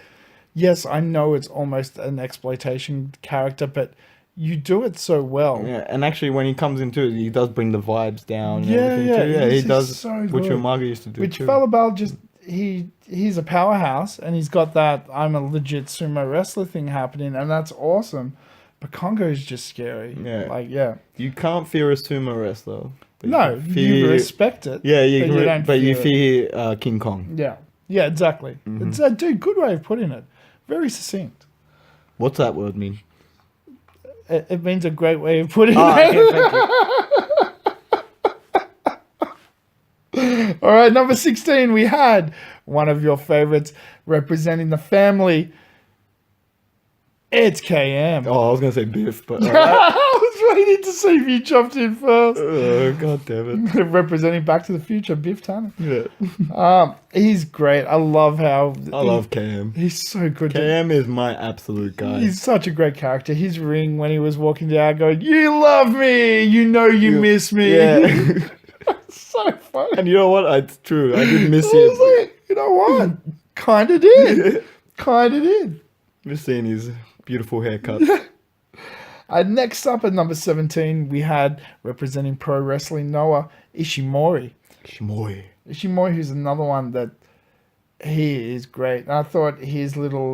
yes, I know it's almost an exploitation character, but you do it so well. Yeah, and actually when he comes into it, he does bring the vibes down. Yeah, he does, so which good. Umaga used to do Which too. Fala Bal just, he's a powerhouse, and he's got that I'm a legit sumo wrestler thing happening, and that's awesome. But Congo is just scary. Yeah. Like, yeah. You can't fear a sumo wrestler. No, you respect it. Yeah, but you fear King Kong. Yeah. Yeah, exactly. It's dude, good way of putting it. Very succinct. What's that word mean? It means a great way of putting it. Okay, thank you. All right, number 16, we had one of your favorites representing the family. It's KM. Oh, I was going to say Biff, but... I was waiting to see if you jumped in first. Oh, God damn it. Representing Back to the Future, Biff Tannen. Yeah. He's great. I love how... I love KM. He's so good. KM is my absolute guy. He's such a great character. His ring when he was walking down going, you love me! You know you miss me! Yeah. So funny. And you know what? It's true. I did miss I was him. like, you know what? Kinda did. Kinda did. Miss seeing his beautiful haircut. Next up at number 17, we had representing Pro Wrestling Noah, Ishimori. Ishimori, who's another one that he is great. And I thought his little,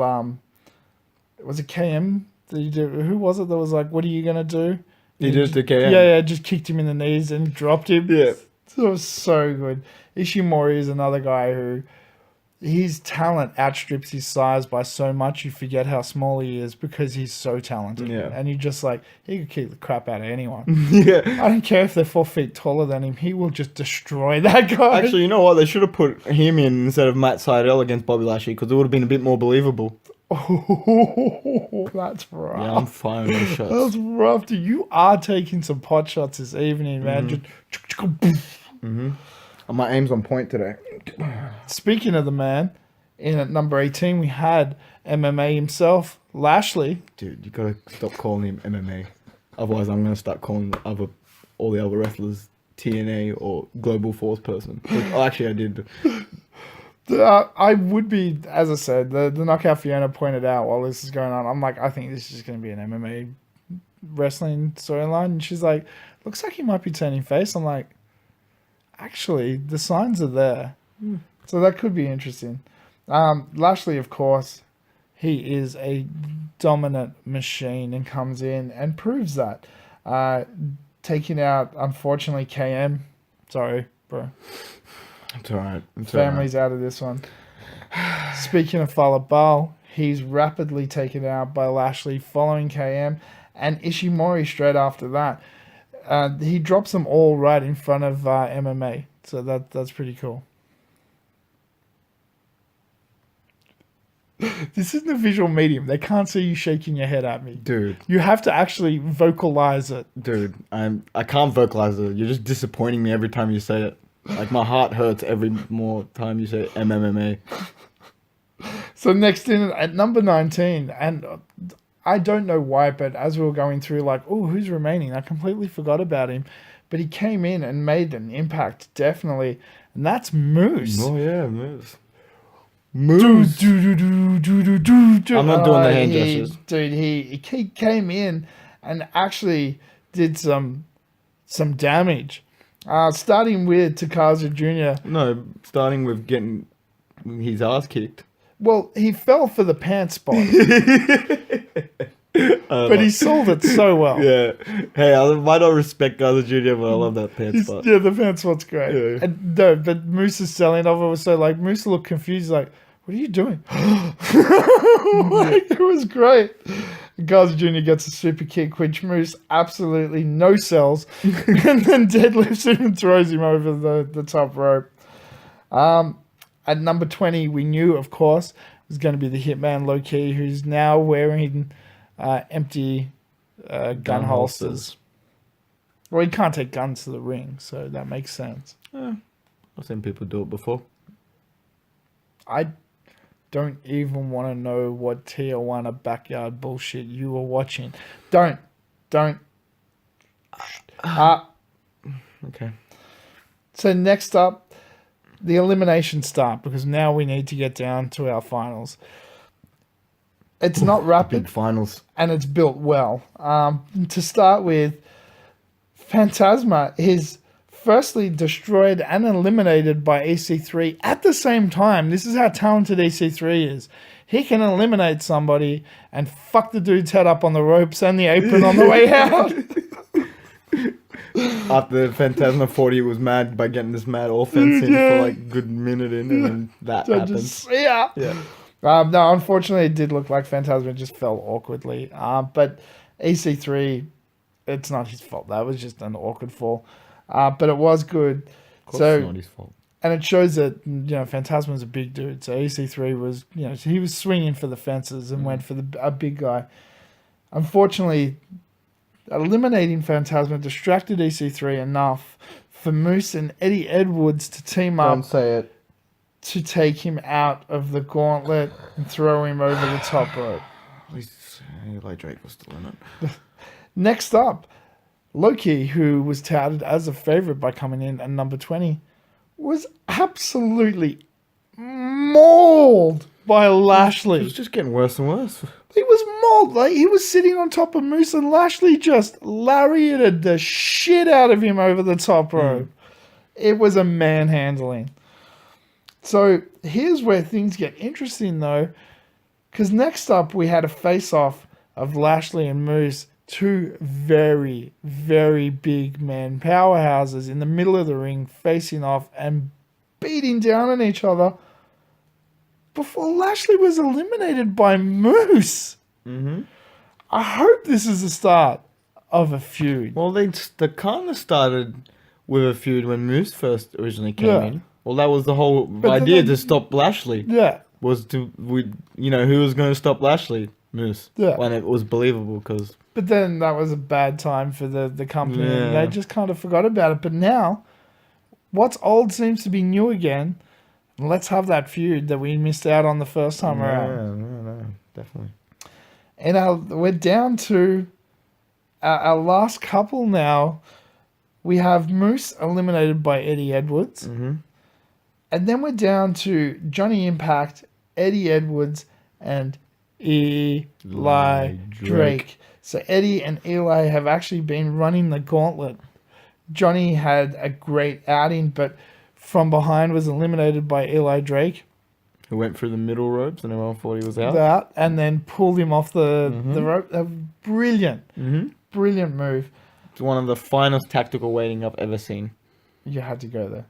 was it KM? Who was it that was like, what are you going to do? He did it to KM. Yeah, just kicked him in the knees and dropped him. Yeah. It was so good. Ishimori is another guy who his talent outstrips his size by so much you forget how small he is because he's so talented. Yeah. And you just like, he could kick the crap out of anyone. Yeah. I don't care if they're 4 feet taller than him, he will just destroy that guy. Actually, you know what? They should have put him in instead of Matt Seidel against Bobby Lashley because it would have been a bit more believable. Oh, that's rough. Yeah, I'm firing those shots. That's rough, dude. You are taking some pot shots this evening, man. Mm-hmm. My aim's on point today. Speaking of the man, in at number 18, we had MMA himself, Lashley. Dude, you gotta stop calling him MMA. Otherwise, I'm gonna start calling all the other wrestlers TNA or Global Force person. Actually, I did. I would be, as I said, the Knockout Fiona pointed out while this is going on, I'm like, I think this is just going to be an MMA wrestling storyline. And she's like, looks like he might be turning face. I'm like, actually, the signs are there. So that could be interesting. Lashley, of course, he is a dominant machine and comes in and proves that. Taking out, unfortunately, KM. Sorry, bro. It's alright. Family's out of this one. Speaking of Fallah Bahh, he's rapidly taken out by Lashley following KM and Ishimori straight after that. He drops them all right in front of MMA. So that's pretty cool. This isn't a visual medium. They can't see you shaking your head at me. Dude. You have to actually vocalize it. Dude, I can't vocalize it. You're just disappointing me every time you say it. Like, my heart hurts every more time you say MMA. So next in at number 19, and I don't know why, but as we were going through, like, oh, who's remaining? I completely forgot about him. But he came in and made an impact, definitely. And that's Moose. Oh, yeah, Moose. Moose. I'm not doing the hand gestures. Dude, he came in and actually did some damage. Starting with Takaza Jr. No, starting with getting his ass kicked. Well, he fell for the pants spot. But he sold it so well. Yeah. Hey, I might not respect Takaza Jr., but I love that pants spot. Yeah, the pants spot's great. Yeah. And no, but Moose's selling of it was so like, Moose looked confused. He's like, what are you doing? Like, it was great. Garza Jr. gets a super kick, which Moose absolutely no sells, and then deadlifts him and throws him over the top rope. At number 20, we knew, of course, was going to be the Hitman Low Key, who's now wearing empty gun holsters. Well, he can't take guns to the ring, so that makes sense. Yeah. I've seen people do it before. I don't even want to know what Tijuana backyard bullshit you were watching. Don't. Okay. So next up, the elimination start, because now we need to get down to our finals. It's not rapid. Big finals. And it's built well. To start with, Phantasma is firstly destroyed and eliminated by EC3 at the same time. This is how talented EC3 is. He can eliminate somebody and fuck the dude's head up on the ropes and the apron on the way out. After Phantasma 40 was mad by getting this mad offense in for like a good minute in, and then that happens. Yeah. No, unfortunately, it did look like Phantasma just fell awkwardly. But EC3, it's not his fault. That was just an awkward fall. But it was good. Of course, it's not his fault. And it shows that, Phantasma's a big dude. So EC3 was, he was swinging for the fences and went for a big guy. Unfortunately, eliminating Phantasma distracted EC3 enough for Moose and Eddie Edwards to team up. Don't say it. To take him out of the gauntlet and throw him over the top rope. At least Eli Drake was still in it. Next up, Loki, who was touted as a favorite by coming in at number 20, was absolutely mauled by Lashley. It was just getting worse and worse. He was mauled. Like, he was sitting on top of Moose and Lashley just lariated the shit out of him over the top rope. It was a manhandling. So here's where things get interesting, though, because next up we had a face-off of Lashley and Moose two very, very big man powerhouses in the middle of the ring facing off and beating down on each other before Lashley was eliminated by Moose. Mm-hmm. I hope this is the start of a feud. Well, they kind of started with a feud when Moose first originally came Yeah. in. Well, that was the whole then idea they- to stop Lashley. Yeah. Was to who was going to stop Lashley? Moose. Yeah. When it was believable because But then that was a bad time for the company. And Yeah. they just kind of forgot about it. But now, what's old seems to be new again. Let's have that feud that we missed out on the first time around. no, definitely. And we're down to our last couple now. We have Moose eliminated by Eddie Edwards. Mm-hmm. And then we're down to Johnny Impact, Eddie Edwards, and Eli Drake. So Eddie and Eli have actually been running the gauntlet. Johnny had a great outing, but from behind was eliminated by Eli Drake. Who went through the middle ropes and everyone thought he was out. That, and then pulled him off the rope. A brilliant move. It's one of the finest tactical waiting I've ever seen. You had to go there.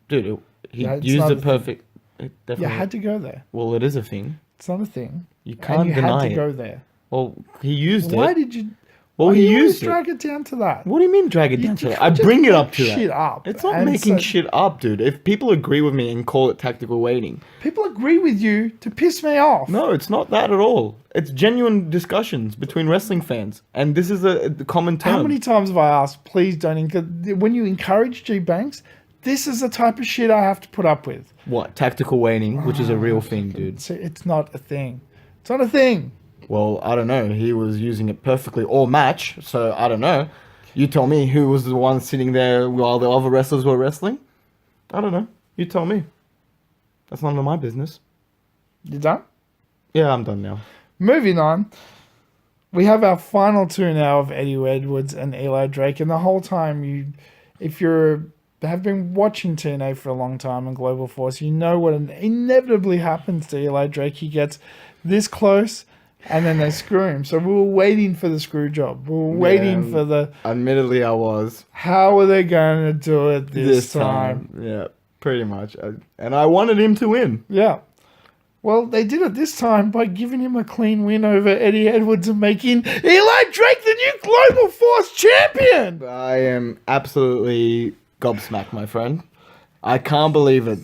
Dude, he Yeah, it's used not it a perfect. It You definitely. had to go there. Well, it is a thing. It's not a thing. You And can't you had deny to it. go there. Well, he used Why it. did you? Well, why he do you always used it. drag it down to that. What do you mean drag it You down to can't that? I just bring it make up to shit that. up. It's not And making so- shit up, dude. If people agree with me and call it tactical waiting, People agree with you to piss me off. no, it's not that at all. It's genuine discussions between wrestling fans, and this is a common term. How many times have I asked, please don't, when you encourage G-Banks, this is the type of shit I have to put up with. What tactical waiting, which is a real thing, dude. It's not a thing. It's not a thing. Well, I don't know. He was using it perfectly all match, so I don't know. You tell me who was the one sitting there while the other wrestlers were wrestling. I don't know. You tell me. That's none of my business. You done? Yeah, I'm done now. Moving on. We have our final two now of Eddie Edwards and Eli Drake. And the whole time, if you have been watching TNA for a long time and Global Force, you know what inevitably happens to Eli Drake. He gets this close and then they screw him. So we were waiting for the screw job. We were waiting for the, Admittedly, I was. how are they going to do it this time? Yeah, pretty much. And I wanted him to win. Yeah. Well, they did it this time by giving him a clean win over Eddie Edwards and making Eli Drake the new Global Force champion. I am absolutely gobsmacked, my friend. I can't believe it.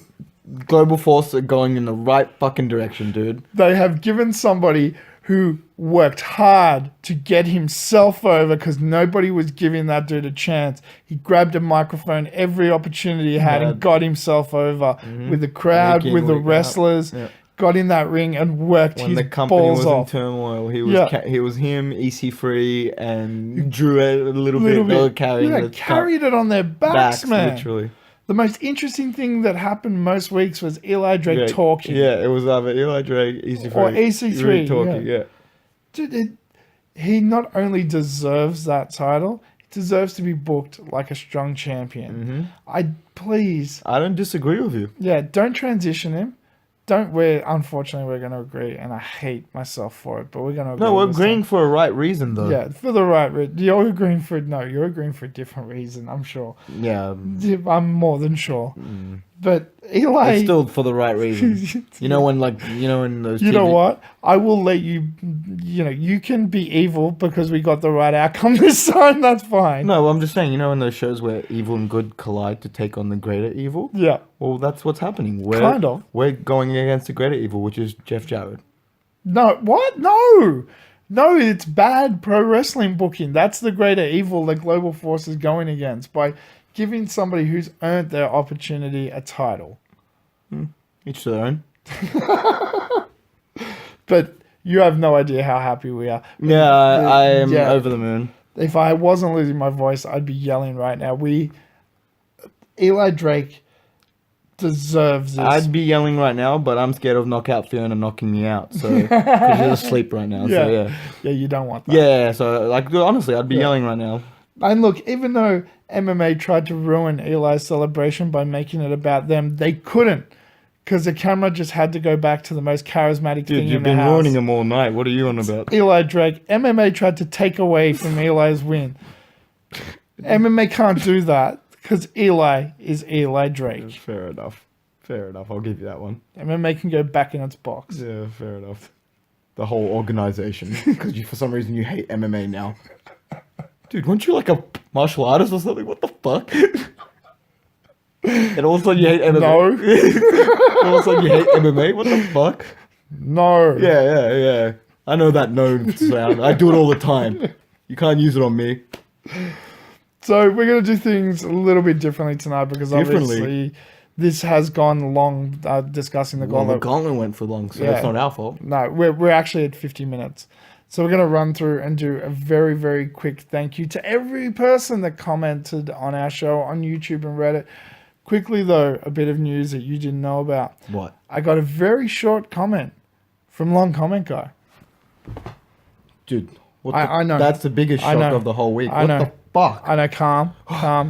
Global Force are going in the right fucking direction, dude. They have given somebody who worked hard to get himself over because nobody was giving that dude a chance. He grabbed a microphone every opportunity he had and got himself over with the crowd, Making with the it work out. wrestlers. Yeah. Got in that ring and worked When his the company balls was off. in turmoil, he was Yeah. he was him, EC3, and Drew a little bit. They were carrying yeah, the carried it on their backs, man. literally. The most interesting thing that happened most weeks was Eli Drake talking. Yeah, it was either Eli Drake, EC3, Or EC3, talking. Yeah. Dude, he not only deserves that title, he deserves to be booked like a strong champion. Please, I don't disagree with you. yeah, don't transition him. Unfortunately, we're going to agree, and I hate myself for it, but we're going to agree. No, we're this agreeing time. for a right reason, though. Yeah, for the right reason. You're agreeing for a different reason, I'm sure. Yeah. I'm more than sure. But Eli... It's still for the right reason. You know when those You know TV what? I will let you, you can be evil because we got the right outcome this time. That's fine. No, I'm just saying, in those shows where evil and good collide to take on the greater evil? Yeah. Well, that's what's happening. Kind of. We're going against the greater evil, which is Jeff Jarrett. No, what? No. No, it's bad pro wrestling booking. That's the greater evil that Global Force is going against by giving somebody who's earned their opportunity a title. Each to their own. But you have no idea how happy we are. Yeah, I am Yeah. over the moon. If I wasn't losing my voice, I'd be yelling right now. Eli Drake deserves this. I'd be yelling right now, but I'm scared of Knockout Fiona knocking me out. So, because she's asleep right now. yeah. So, yeah. Yeah, you don't want that. Yeah, so, honestly, I'd be yelling right now. And look, even though MMA tried to ruin Eli's celebration by making it about them, they couldn't. because the camera just had to go back to the most charismatic Dude, thing you've in the been house. ruining them all night. What are you on about? Eli Drake. MMA tried to take away from Eli's win. MMA can't do that because Eli is Eli Drake. Fair enough. Fair enough. I'll give you that one. MMA can go back in its box. Yeah, fair enough. The whole organization, because for some reason you hate MMA now. Dude, weren't you like a martial artist or something? What the fuck? And all of a sudden you hate MMA. No. And all of a sudden you hate MMA. What the fuck? No. Yeah. I know that no sound. I do it all the time. You can't use it on me. So we're going to do things a little bit differently tonight because obviously this has gone long discussing the Well, gauntlet. the gauntlet went for long, so Yeah. it's not our fault. No, we're actually at 50 minutes. So we're going to run through and do a very, very quick thank you to every person that commented on our show on YouTube and Reddit. Quickly, though, a bit of news that you didn't know about. What? I got a very short comment from Long Comment Guy. Dude, I know. That's the biggest I shock know. of the whole week. I What know. the fuck? I know, calm.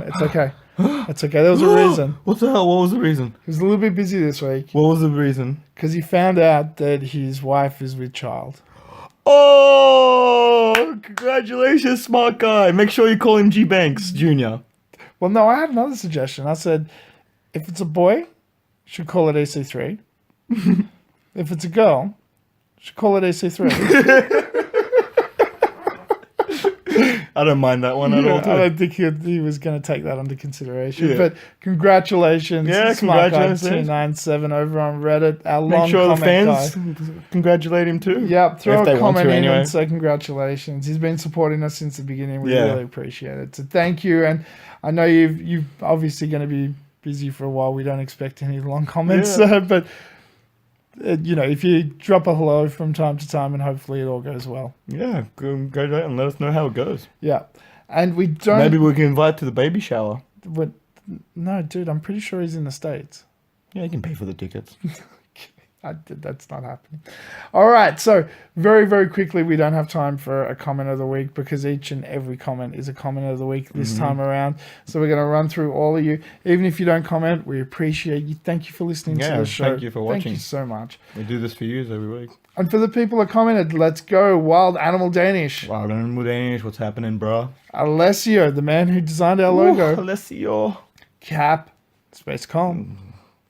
It's okay. It's okay. There was a reason. What the hell? What was the reason? He was a little bit busy this week What was the reason? because he found out that his wife is with child. Oh, congratulations, smart guy. Make sure you call him G-Banks Jr. Well, no, I had another suggestion. I said, if it's a boy, should call it EC3. If it's a girl, should call it EC3. I don't mind that one at all. I Too. don't think he was going to take that under consideration. Yeah. But congratulations, Yeah, Smart Guy congratulations. 297 over on Reddit. Our Make long sure the comment fans guy. congratulate him too. Yeah, throw If they a want comment to in anyway. and say congratulations. He's been supporting us since the beginning. We Yeah. really appreciate it. So thank you. And I know you've obviously going to be busy for a while. We don't expect any long comments, Yeah. but if you drop a hello from time to time, and hopefully it all goes well. Yeah, congratulate and let us know how it goes. Yeah, and we don't. Maybe we can invite to the baby shower. No, dude, I'm pretty sure he's in the States. Yeah, you can pay for the tickets. That's not happening. All right, so very, very quickly, we don't have time for a comment of the week because each and every comment is a comment of the week this time around. So we're going to run through all of you. Even if you don't comment, we appreciate you. Thank you for listening to the show. Thank you for watching. Thank you so much. We do this for you every week. And for the people that commented, let's go. Wild Animal Danish. Wow, Animal Danish, what's happening, bro? Alessio, the man who designed our logo. Alessio. Cap. Spacecom.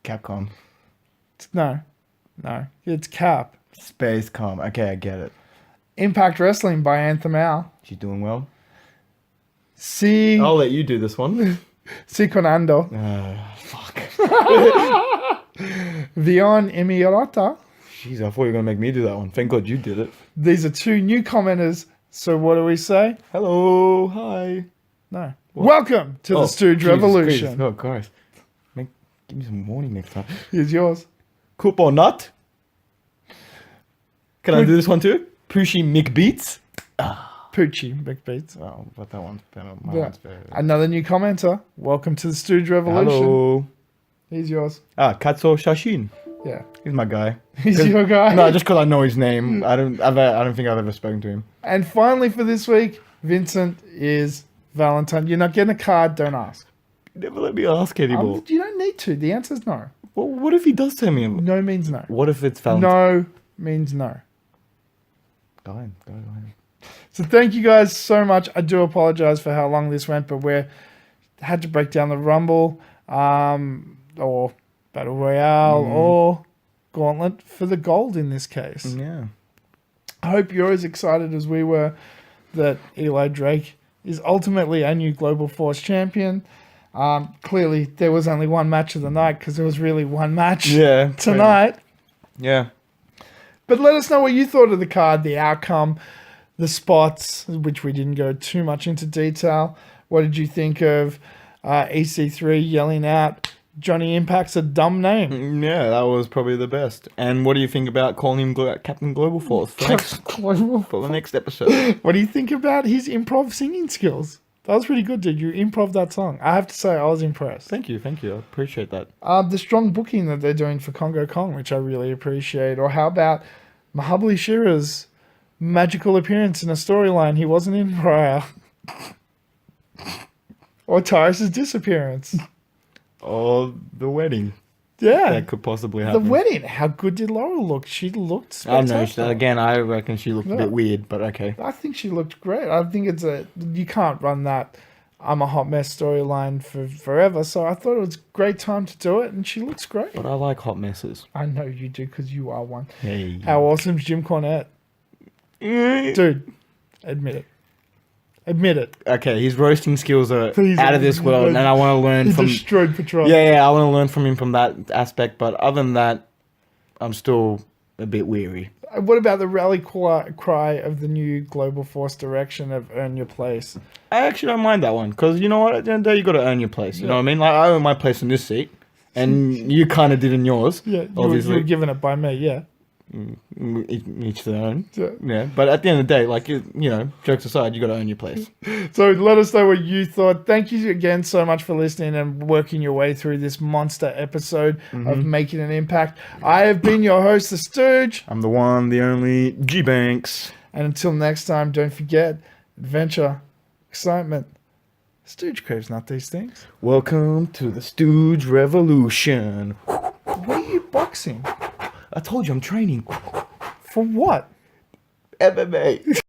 Capcom. No, it's Cap. Spacecom. Okay, I get it. Impact Wrestling by Anthem Al. She's doing well. Si I'll let you do this one. Conando. Fuck. Vion Emiorata. Jeez, I thought you were going to make me do that one. Thank God you did it. These are two new commenters. So what do we say? Hello. Hi. No. Welcome to the Stooge Jesus Revolution. Christ. Oh, Christ. Give me some warning next time. Here's yours. Coop or not? Can I do this one too? Pushy McBeats? Poochie McBeats. Oh, but that one's better. My Yeah. one's better. Another new commenter. Welcome to the Stooge Revolution. Hello. Here's yours. Katso Shashin. Yeah. He's my guy. He's your guy. No, just because I know his name. I don't think I've ever spoken to him. And finally for this week, Vincent is Valentine. You're not getting a card, don't ask. Never let me ask anymore. You don't need to. The answer's no. Well, what if he does tell me? No means no. What if it's Valentine? No means no. Go ahead. So thank you guys so much. I do apologize for how long this went, but we had to break down the Rumble, or Battle Royale, or Gauntlet for the gold in this case. Yeah. I hope you're as excited as we were that Eli Drake is ultimately a new Global Force champion. Clearly, there was only one match of the night because there was really one match tonight. Yeah. But let us know what you thought of the card, the outcome, the spots, which we didn't go too much into detail. What did you think of EC3 yelling out, Johnny Impact's a dumb name? Yeah, that was probably the best. And what do you think about calling him Captain Global Force for the next episode? What do you think about his improv singing skills? That was pretty good, dude. You improv that song. I have to say, I was impressed. Thank you. I appreciate that. The strong booking that they're doing for Congo Kong, which I really appreciate. Or how about Mahabali Shira's magical appearance in a storyline he wasn't in prior? Or Tyrus's disappearance. Or the wedding. Yeah. that could possibly The happen. wedding. How good did Laura look? She looked I don't know. spectacular. Again, I reckon she looked a Yeah. bit weird, but okay. I think she looked great. I think you can't run that I'm a hot mess storyline for forever. So I thought it was a great time to do it, and she looks great. But I like hot messes. I know you do because you are one. Hey. How awesome is Jim Cornette? Dude, admit it. Admit it. Okay, his roasting skills are Please, out of this world, and I want to learn He from. destroyed Patron. Yeah, I want to learn from him from that aspect. But other than that, I'm still a bit weary. What about the rally cry of the new Global Force direction of Earn Your Place? I actually don't mind that one because you know what? At the end of the day, you got to earn your place. You know what I mean? Like I earned my place in this seat, and you kind of did in yours. Yeah, you obviously. were given it by me, yeah. Each their own. Yeah. Yeah, but at the end of the day, like you know, jokes aside, you got to earn your place. So let us know what you thought. Thank you again so much for listening and working your way through this monster episode of Making an Impact. I have been your host, The Stooge. I'm the one, the only G-Banks. And until next time, don't forget, adventure, excitement. Stooge craves not these things. Welcome to the Stooge Revolution. What are you boxing? I told you I'm training. For what? MMA.